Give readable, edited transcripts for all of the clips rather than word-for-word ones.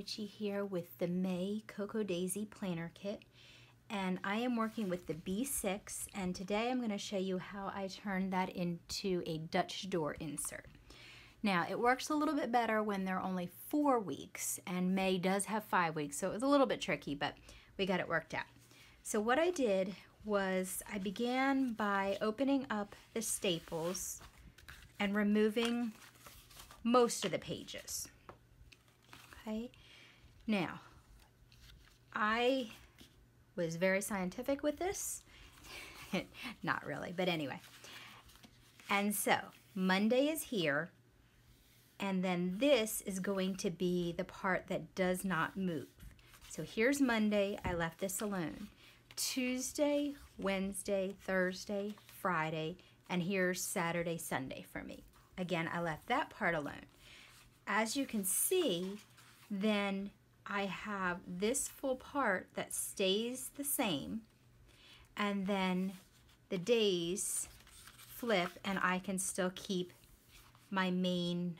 WANTENUCCI here with the May Cocoa Daisy Planner Kit, and I am working with the B6, and today I'm going to show you how I turn that into a Dutch door insert. Now it works a little bit better when they're only 4 weeks, and May does have 5 weeks, so it was a little bit tricky, but we got it worked out. So what I did was I began by opening up the staples and removing most of the pages. Okay, now I was very scientific with this. Not really, but anyway. And so Monday is here, and then this is going to be the part that does not move. So here's Monday, I left this alone. Tuesday, Wednesday, Thursday, Friday, and here's Saturday, Sunday for me. Again, I left that part alone. As you can see, then I have this full part that stays the same, and then the days flip and I can still keep my main,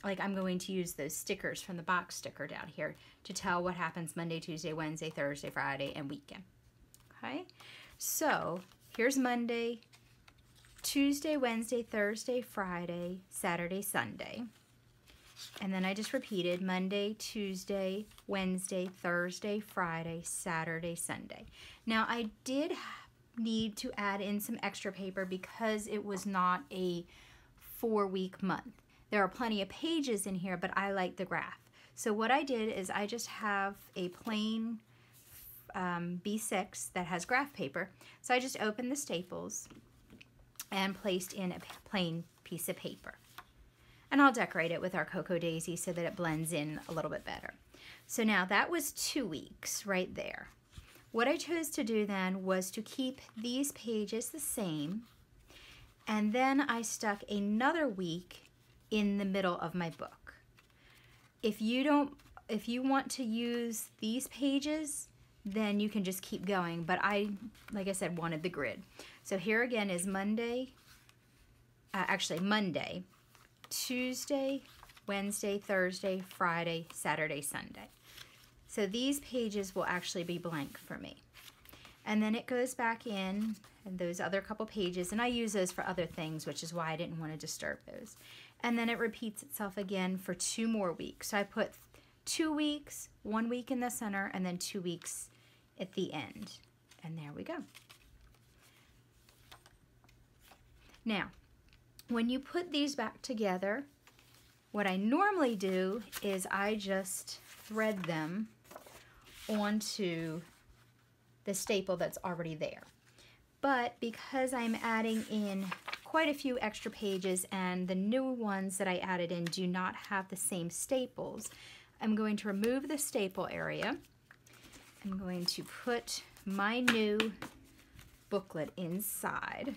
like I'm going to use those stickers from the box sticker down here to tell what happens Monday, Tuesday, Wednesday, Thursday, Friday, and weekend. Okay, so here's Monday, Tuesday, Wednesday, Thursday, Friday, Saturday, Sunday. And then I just repeated Monday, Tuesday, Wednesday, Thursday, Friday, Saturday, Sunday. Now I did need to add in some extra paper because it was not a 4-week month. There are plenty of pages in here, but I like the graph. So what I did is I just have a plain B6 that has graph paper. So I just opened the staples and placed in a plain piece of paper. And I'll decorate it with our Cocoa Daisy so that it blends in a little bit better. So now that was 2 weeks right there. What I chose to do then was to keep these pages the same, and then I stuck another week in the middle of my book. If you want to use these pages, then you can just keep going, but I, like I said, wanted the grid. So here again is Monday, Monday, Tuesday, Wednesday, Thursday, Friday, Saturday, Sunday. So these pages will actually be blank for me. And then it goes back in, and those other couple pages, and I use those for other things, which is why I didn't want to disturb those. And then it repeats itself again for 2 more weeks. So I put 2 weeks, 1 week in the center, and then 2 weeks at the end. And there we go. Now, when you put these back together, what I normally do is I just thread them onto the staple that's already there. But because I'm adding in quite a few extra pages and the new ones that I added in do not have the same staples, I'm going to remove the staple area. I'm going to put my new booklet inside.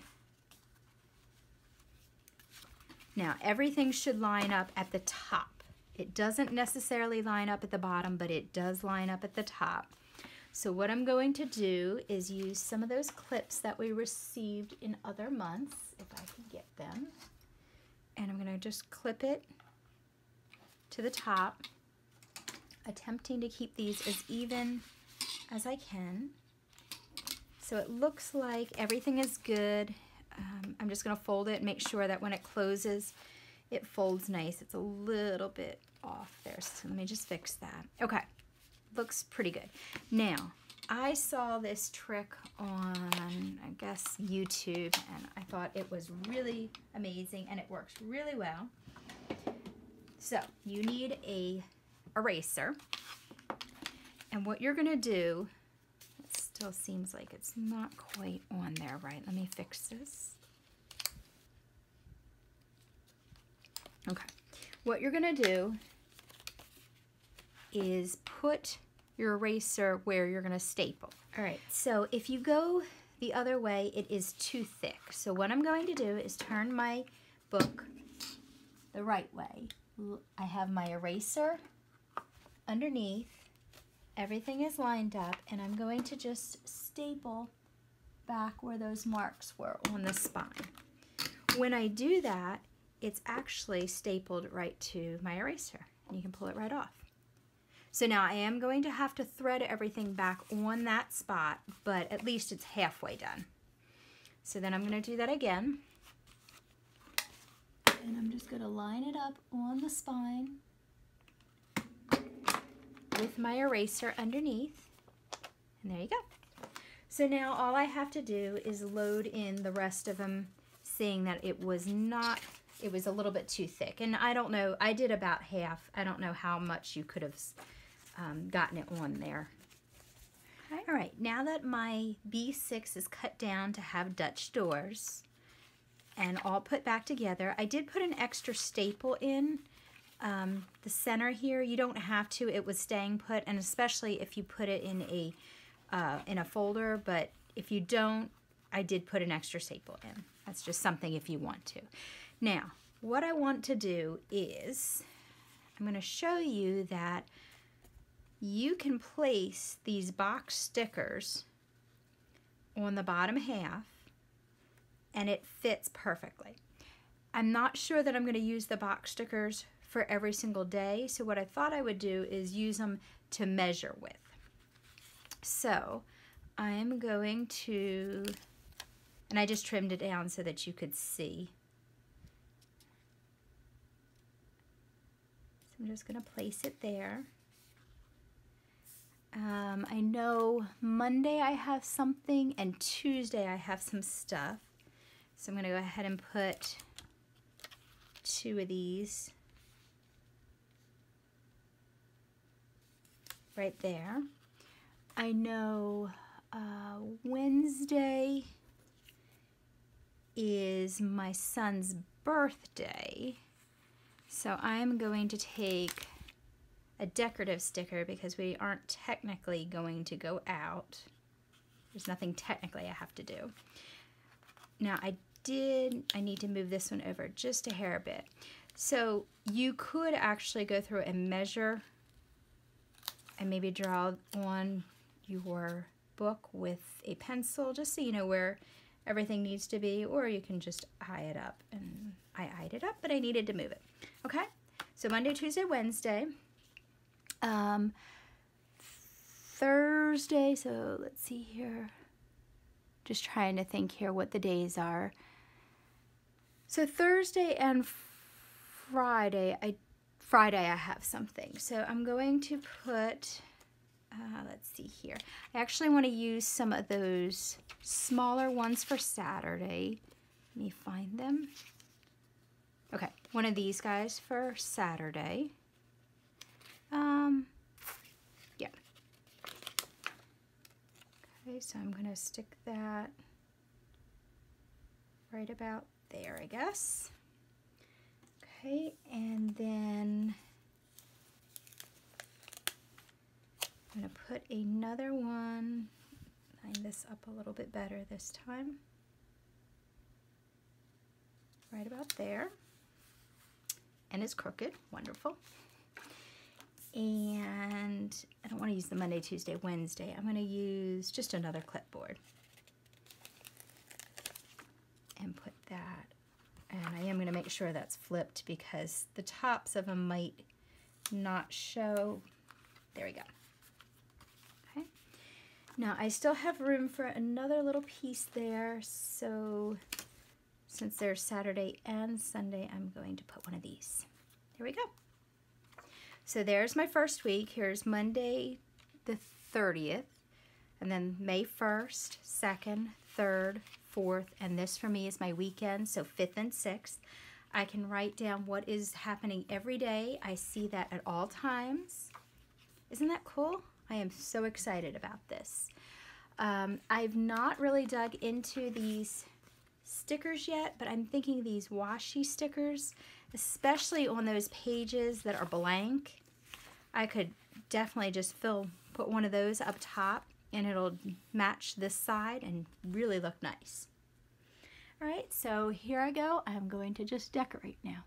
Now everything should line up at the top. It doesn't necessarily line up at the bottom, but it does line up at the top. So what I'm going to do is use some of those clips that we received in other months, if I can get them. And I'm going to just clip it to the top, attempting to keep these as even as I can. So it looks like everything is good. I'm just going to fold it and make sure that when it closes, it folds nice. It's a little bit off there, so let me just fix that. Okay, looks pretty good. Now, I saw this trick on, I guess, YouTube, and I thought it was really amazing, and it works really well. So, you need a eraser, and what you're going to do, it still seems like it's not quite on there right. Let me fix this. Okay, what you're going to do is put your eraser where you're going to staple. All right, so if you go the other way, it is too thick. So what I'm going to do is turn my book the right way. I have my eraser underneath. Everything is lined up, and I'm going to just staple back where those marks were on the spine. When I do that, it's actually stapled right to my eraser, and you can pull it right off. So now I am going to have to thread everything back on that spot, but at least it's halfway done. So then I'm going to do that again. And I'm just going to line it up on the spine with my eraser underneath. And there you go. So now all I have to do is load in the rest of them, seeing that it was a little bit too thick. And I don't know, I did about half. I don't know how much you could have gotten it on there. Okay. All right, now that my B6 is cut down to have Dutch doors and all put back together, I did put an extra staple in the center here. You don't have to, it was staying put, and especially if you put it in a folder, but if you don't, I did put an extra staple in. That's just something if you want to. Now, what I want to do is, I'm going to show you that you can place these box stickers on the bottom half and it fits perfectly. I'm not sure that I'm going to use the box stickers for every single day, so what I thought I would do is use them to measure with. So I am going to, and I just trimmed it down so that you could see. So I'm just going to place it there. I know Monday I have something and Tuesday I have some stuff. So I'm going to go ahead and put 2 of these right there. I know Wednesday is my son's birthday, so I'm going to take a decorative sticker because we aren't technically going to go out. There's nothing technically I have to do. Now I need to move this one over just a hair bit. So you could actually go through and measure and maybe draw on your book with a pencil just so you know where everything needs to be, or you can just eye it up. And I eyed it up, but I needed to move it. Okay, so Monday, Tuesday, Wednesday. Thursday, so let's see here. Just trying to think here what the days are. So Thursday and Friday I have something. So I'm going to put, let's see here. I actually want to use some of those smaller ones for Saturday. Let me find them. Okay, one of these guys for Saturday. Yeah. Okay, so I'm going to stick that right about there, I guess. Okay, and then I'm going to put another one, line this up a little bit better this time, right about there, and it's crooked, wonderful. And I don't want to use the Monday, Tuesday, Wednesday. I'm going to use just another clipboard and put that. And I am going to make sure that's flipped because the tops of them might not show. There we go. Okay. Now I still have room for another little piece there. So since there's Saturday and Sunday, I'm going to put one of these. There we go. So there's my first week. Here's Monday the 30th, and then May 1st, 2nd, 3rd, 4th, and this for me is my weekend, so 5th and 6th. I can write down what is happening every day. I see that at all times. Isn't that cool? I am so excited about this. I've not really dug into these stickers yet, but I'm thinking these washi stickers, especially on those pages that are blank. I could definitely just put one of those up top and it'll match this side and really look nice. All right, so here I go. I'm going to just decorate now.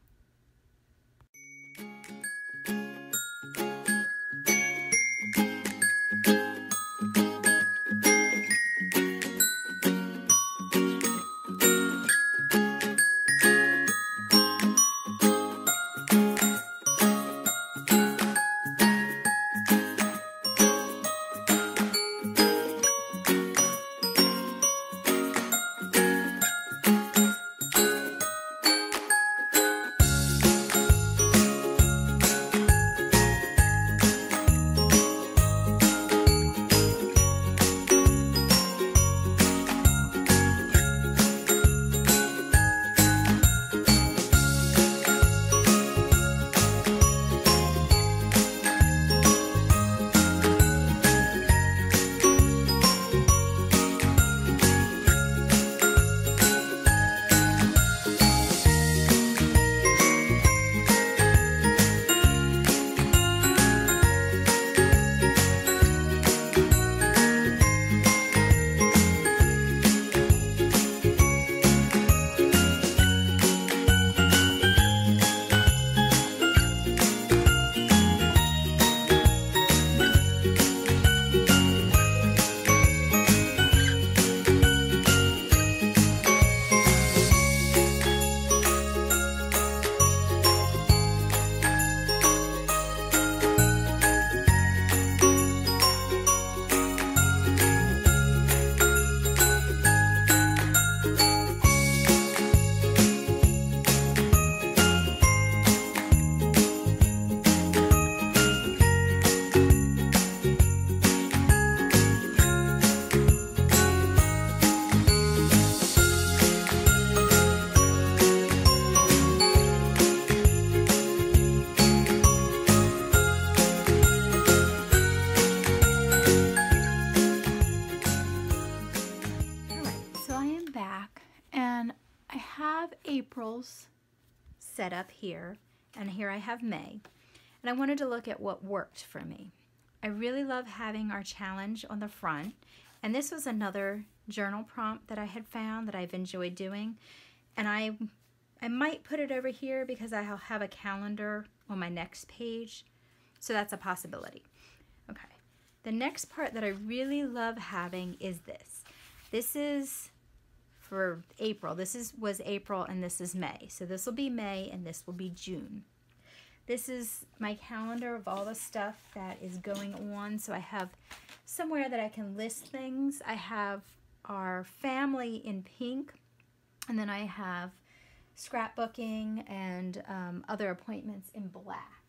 I have April's set up here, and here I have May. And I wanted to look at what worked for me. I really love having our challenge on the front, and this was another journal prompt that I had found that I've enjoyed doing. And I might put it over here because I'll have a calendar on my next page, so that's a possibility. Okay, the next part that I really love having is this. This is for April. This was April and this is May. So this will be May and this will be June. This is my calendar of all the stuff that is going on. So I have somewhere that I can list things. I have our family in pink, and then I have scrapbooking and other appointments in black.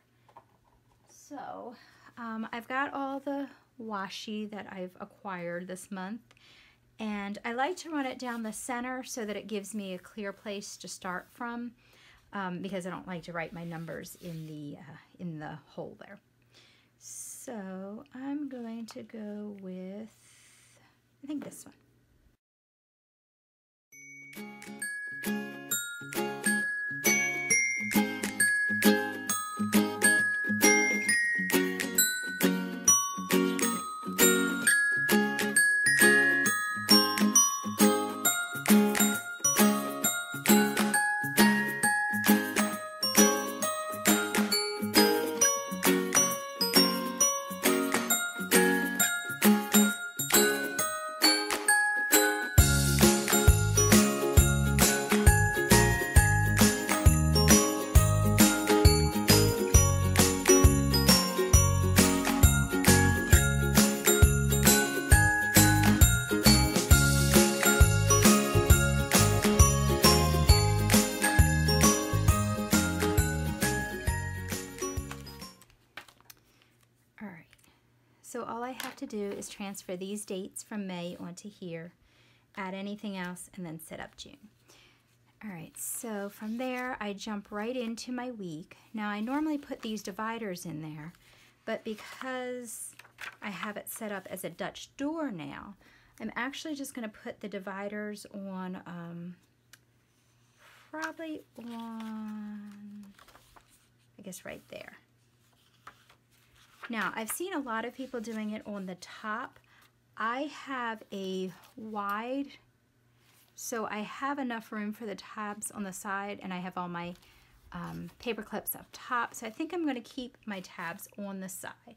So I've got all the washi that I've acquired this month, and I like to run it down the center so that it gives me a clear place to start from, because I don't like to write my numbers in the hole there. So I'm going to go with, I think, this one. So all I have to do is transfer these dates from May onto here, add anything else, and then set up June. All right, so from there I jump right into my week. Now I normally put these dividers in there, but because I have it set up as a Dutch door now, I'm actually just going to put the dividers on probably on, I guess, right there. Now, I've seen a lot of people doing it on the top. I have a wide, so I have enough room for the tabs on the side, and I have all my paper clips up top. So I think I'm going to keep my tabs on the side.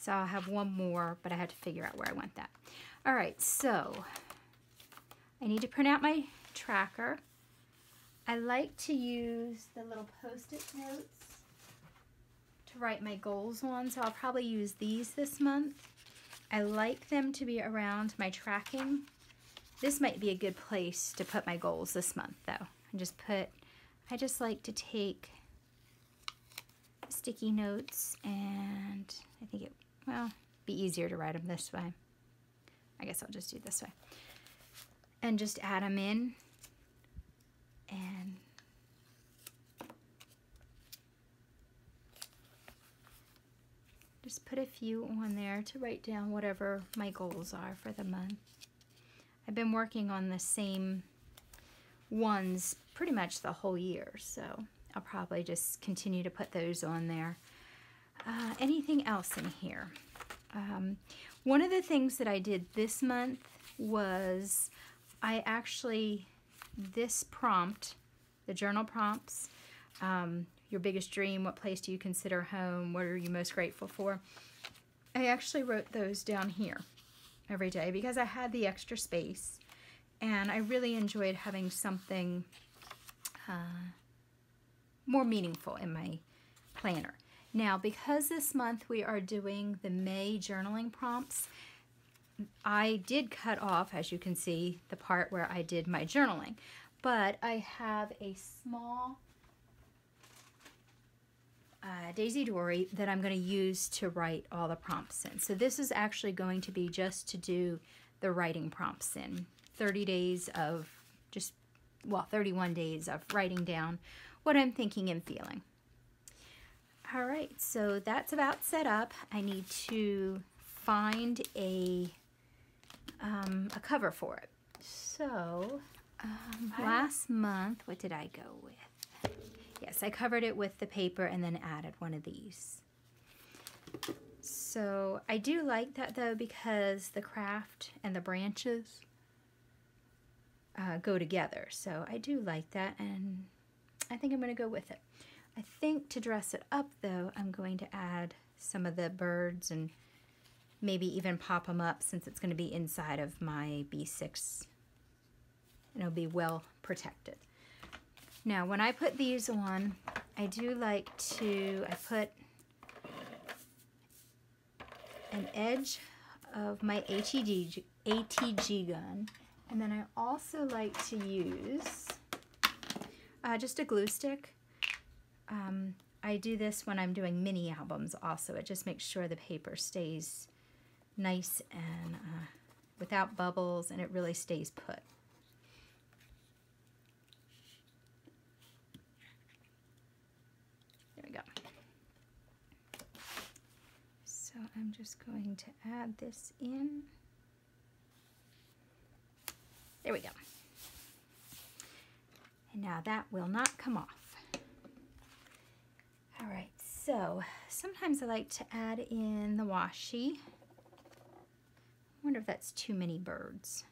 So I'll have one more, but I have to figure out where I want that. All right, so I need to print out my tracker. I like to use the little Post-it notes to write my goals on, so I'll probably use these this month. I like them to be around my tracking. This might be a good place to put my goals this month, though. I just like to take sticky notes, and I think it, well, be easier to write them this way. I guess I'll just do it this way. And just add them in, and just put a few on there to write down whatever my goals are for the month. I've been working on the same ones pretty much the whole year, so I'll probably just continue to put those on there. Anything else in here? One of the things that I did this month was I actually, this prompt, the journal prompts, your biggest dream, what place do you consider home, what are you most grateful for? I actually wrote those down here every day because I had the extra space and I really enjoyed having something more meaningful in my planner. Now, because this month we are doing the May journaling prompts, I did cut off, as you can see, the part where I did my journaling, but I have a small Daisy Dory that I'm going to use to write all the prompts in. So this is actually going to be just to do the writing prompts in 30 days of just, well, 31 days of writing down what I'm thinking and feeling. All right, so that's about set up. I need to find a cover for it. So last month, what did I go with? Yes, I covered it with the paper and then added one of these. So I do like that though because the craft and the branches go together. So I do like that and I think I'm going to go with it. I think to dress it up though, I'm going to add some of the birds and maybe even pop them up since it's going to be inside of my B6 and it'll be well protected. Now when I put these on, I do like to, I put an edge of my ATG gun and then I also like to use just a glue stick. I do this when I'm doing mini albums also. It just makes sure the paper stays nice and without bubbles and it really stays put. There we go. So I'm just going to add this in. There we go. And now that will not come off. All right, so sometimes I like to add in the washi. I wonder if that's too many birds.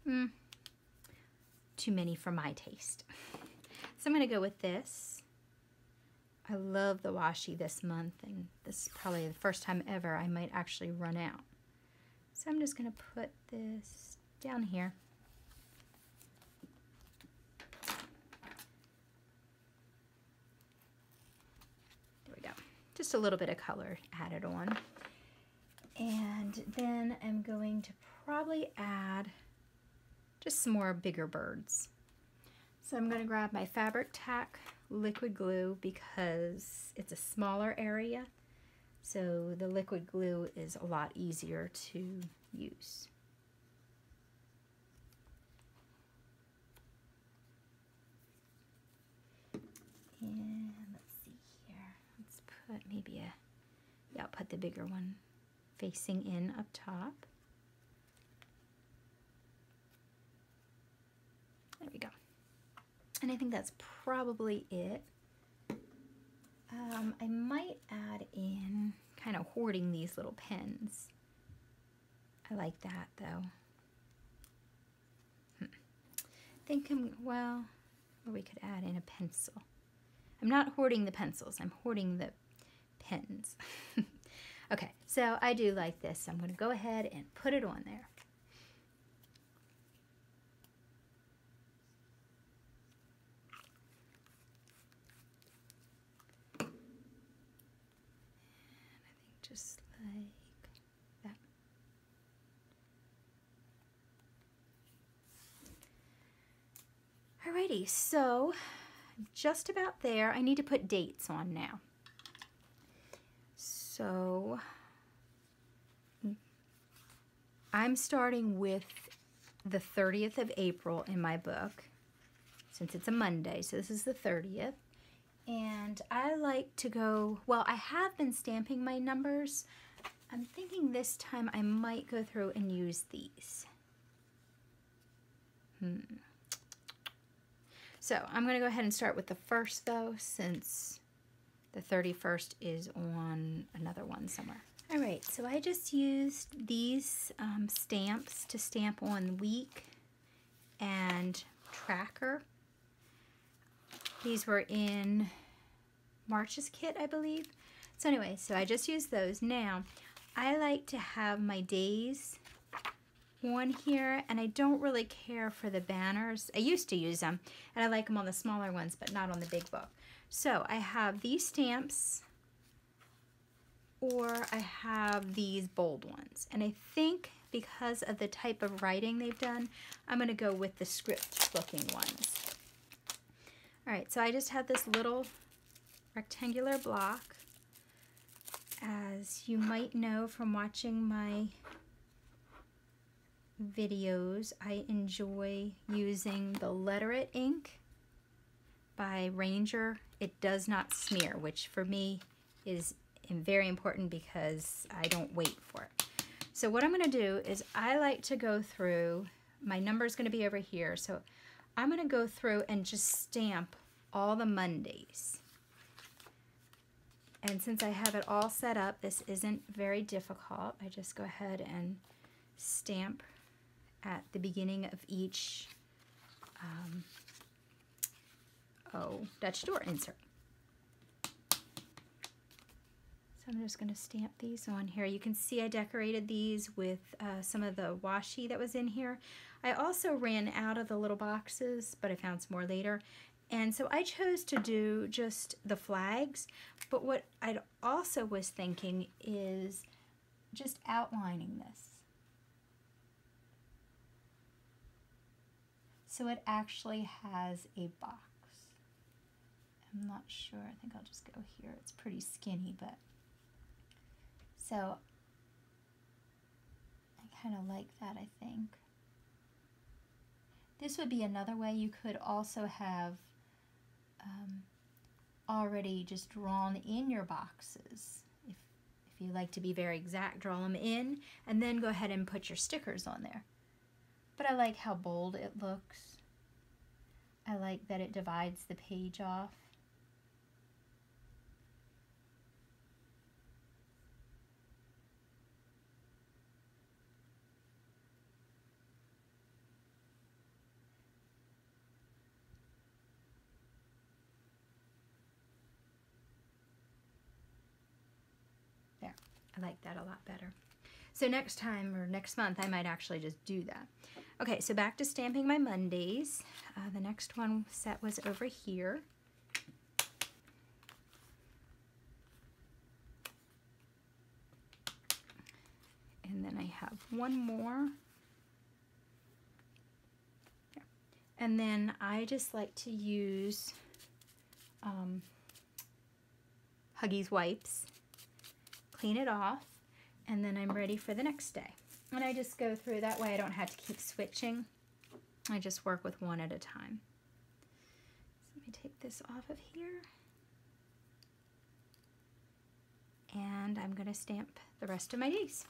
Too many for my taste. So I'm gonna go with this. I love the washi this month, and this is probably the first time ever I might actually run out. So I'm just gonna put this down here. Just a little bit of color added on. And then I'm going to probably add just some more bigger birds. So I'm going to grab my Fabric Tack liquid glue because it's a smaller area. So the liquid glue is a lot easier to use. And put maybe I'll put the bigger one facing in up top. There we go. And I think that's probably it. I might add in kind of hoarding these little pens. I like that though. Well, or we could add in a pencil. I'm not hoarding the pencils, I'm hoarding the pens. Okay, so I do like this. So I'm going to go ahead and put it on there. And I think just like that. Alrighty, so I'm just about there. I need to put dates on now. So I'm starting with the 30th of April in my book, since it's a Monday, so this is the 30th. And I like to go, well, I have been stamping my numbers. I'm thinking this time I might go through and So I'm going to go ahead and start with the first though, since the 31st is on another one somewhere. All right, so I just used these stamps to stamp on week and tracker. These were in March's kit, I believe. So anyway, so I just used those. Now, I like to have my days on here, and I don't really care for the banners. I used to use them, and I like them on the smaller ones, but not on the big book. So I have these stamps, or I have these bold ones. And I think because of the type of writing they've done, I'm going to go with the script looking ones. All right, so I just have this little rectangular block. As you might know from watching my videos, I enjoy using the Letter It ink by Ranger. It does not smear, which for me is very important because I don't wait for it. So what I'm going to do is I like to go through, my number is going to be over here, so I'm going to go through and just stamp all the Mondays. And since I have it all set up, this isn't very difficult. I just go ahead and stamp at the beginning of each Dutch door insert. So I'm just going to stamp these on here. You can see I decorated these with some of the washi that was in here. I also ran out of the little boxes, but I found some more later. And so I chose to do just the flags, but what I also was thinking is just outlining this. So it actually has a box. I'm not sure, I think I'll just go here. It's pretty skinny, but so I kind of like that, I think. This would be another way. You could also have already just drawn in your boxes. If you like to be very exact, draw them in and then go ahead and put your stickers on there. But I like how bold it looks. I like that it divides the page off. I like that a lot better. So next time or next month I might actually just do that. Okay, so back to stamping my Mondays. The next one set was over here. And then I have one more. And then I just like to use Huggies wipes. Clean it off, and then I'm ready for the next day. And I just go through, that way I don't have to keep switching. I just work with one at a time. So let me take this off of here. And I'm going to stamp the rest of my days.